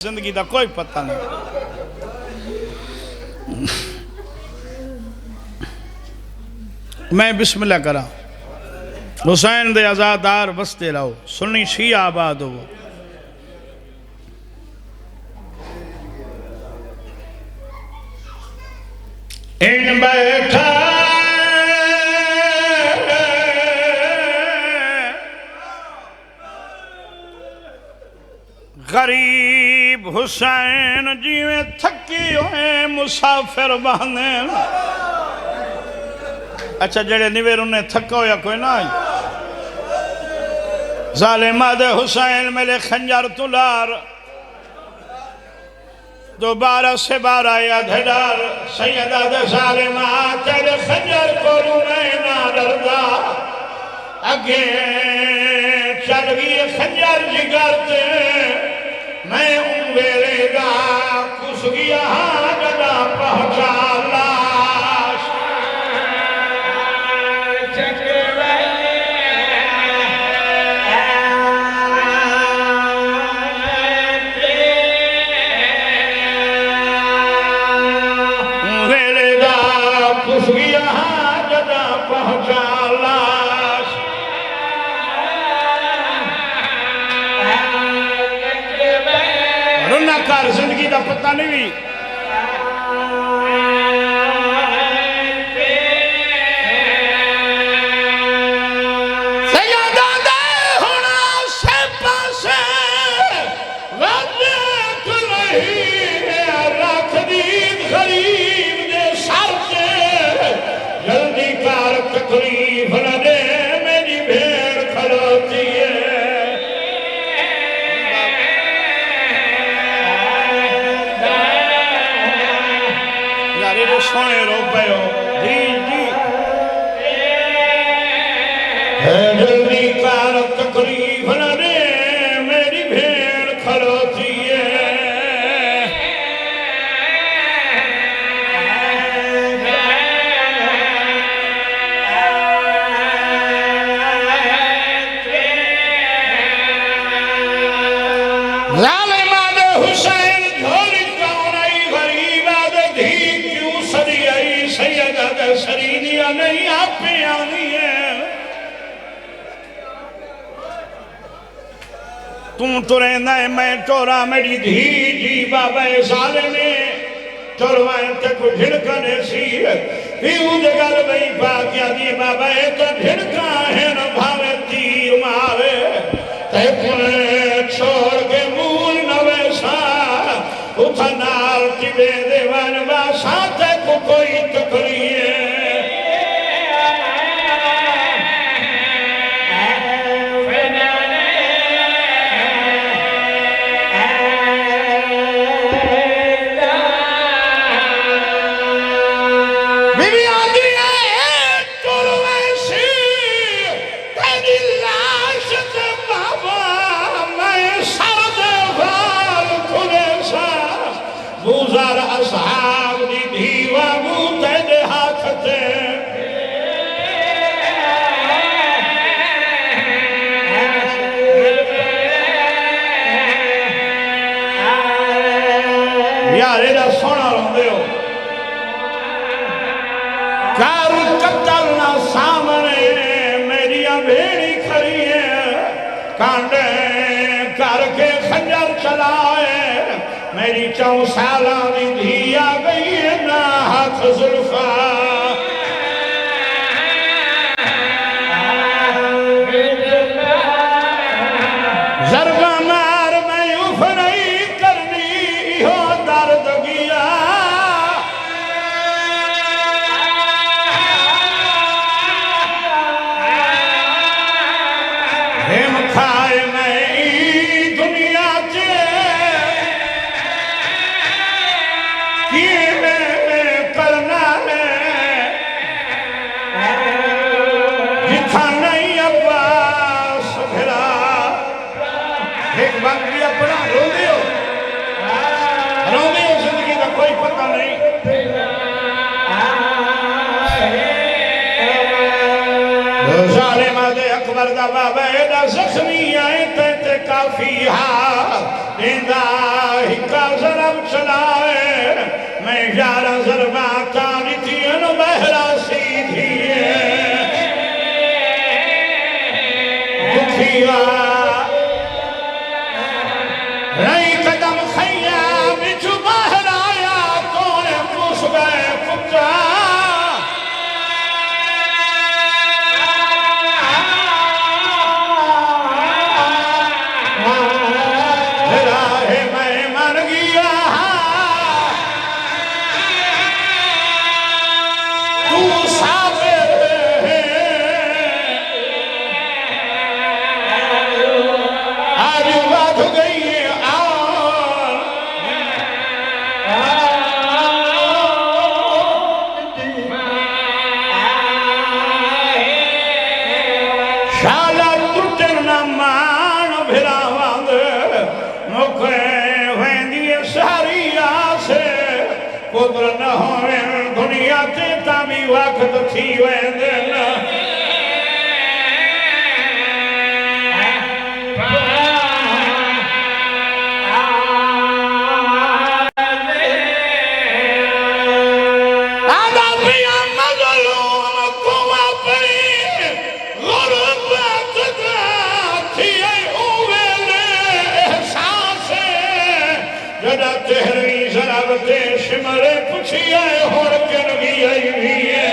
जिंदगी का कोई पता नहीं। मैं बिस्मिल्लाह करा। हुसैन दे आजादार बसते रहो, सुन्नी शिया आबाद हो। इन बैठा गरीब हुसैन जिवें थकी हुए मुसाफिर बहाने। अच्छा जेड़े निवेर उन्हें थका होया कोई ना। जालिमा दे हुसैन मेरे खंजर तुलार तो 12 से 12 यादेदार सैयदा दे जालिमा तेरे खंजर को मैं ना डरदा। अगे चल गई खंजर जिगर ते मैं उवेरेगा कुछ गया गदा पहुंचा लाश। उवेरेगा कुछ गया गदा पहुंचा लाश। रुनाकार जिंदगी का पता नहीं भी। जल्दी कार तकलीफ न दे मेरी भेड़ खलोती है। सोने रो पायो जी जी जल्दी कार तकलीफ न दे मेरी भेड़ खलोती है। जालिमा दे हुसैन झोली कौन आई गरीबा दे धी क्यों सरी आई सैयदा दे सरीनिया नहीं आपे आनी है। तू तो रहना है मैं टोरा मेरी धी जी बाबा जालिमे टोरवाए ते को ढिड़कने सी पीऊ दे गल बई बाकिया दी बाबा ए तो ढिड़का है न भावे तीर मारे ते पुने छोड़ के मूल नवेसा उठा नाल तिबे देवन बा साथे को कोई तकलीफ कांडे करके खंजर चलाए मेरी 4 साल की धी आ गई ना हाथ जुल्फा। जरबा मार मैं उफ नहीं करनी हो दर्द गया। हिम खाए मैं दुनिया के किए में करना है जिथा नहीं अब्बास फिरा। एक बात भी अपना रो दे जिंदगी का कोई पता नहीं। जालिमा दे अकबर दा बाबा एदा जख्मी आए ते काफी हा इंदा ही बहरा जरब चलाए मैं 11 जरबा तारी थी न बहरा सीधी दुखिया रही कदम खैया बिचु बहराया तो घुस गए पुत्रा पुत्र न होवे दुनिया ते तामी वक्त थी वेंदे न आदा पिया मजलूम को अपनी गुरबत थी हुए एहसास जदा तेरी जराब ते शिमरे पुछिए होड़ के नबी आई भी है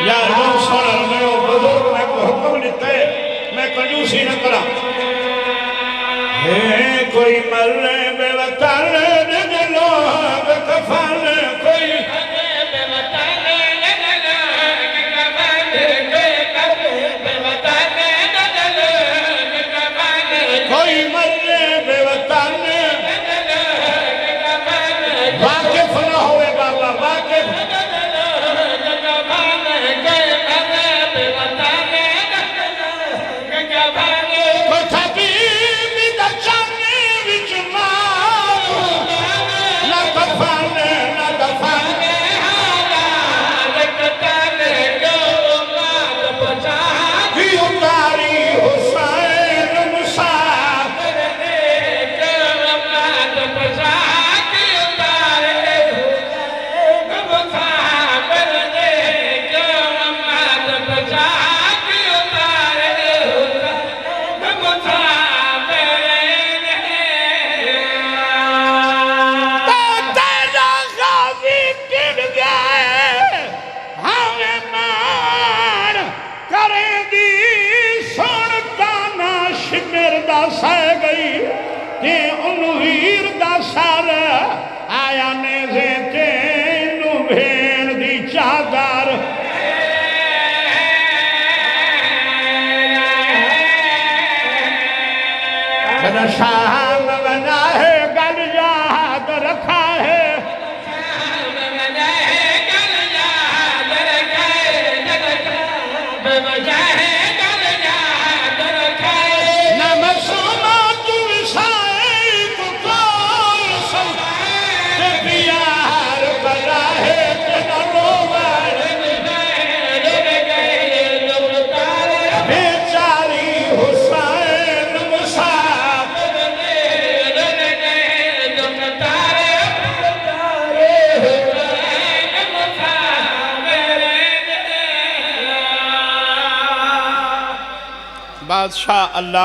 यार जो सोना मैं वो बुजुर्ग मैं को हुक्म देते मैं कंजूसी न करा है कोई मरने बेवतार दे लो कफन कोई वाकिफ न होवे बाबा वाकिफ आया ने तेनू भेड़ दी चादर शाम बना है गल याद रखा है बादशाह अल्लाह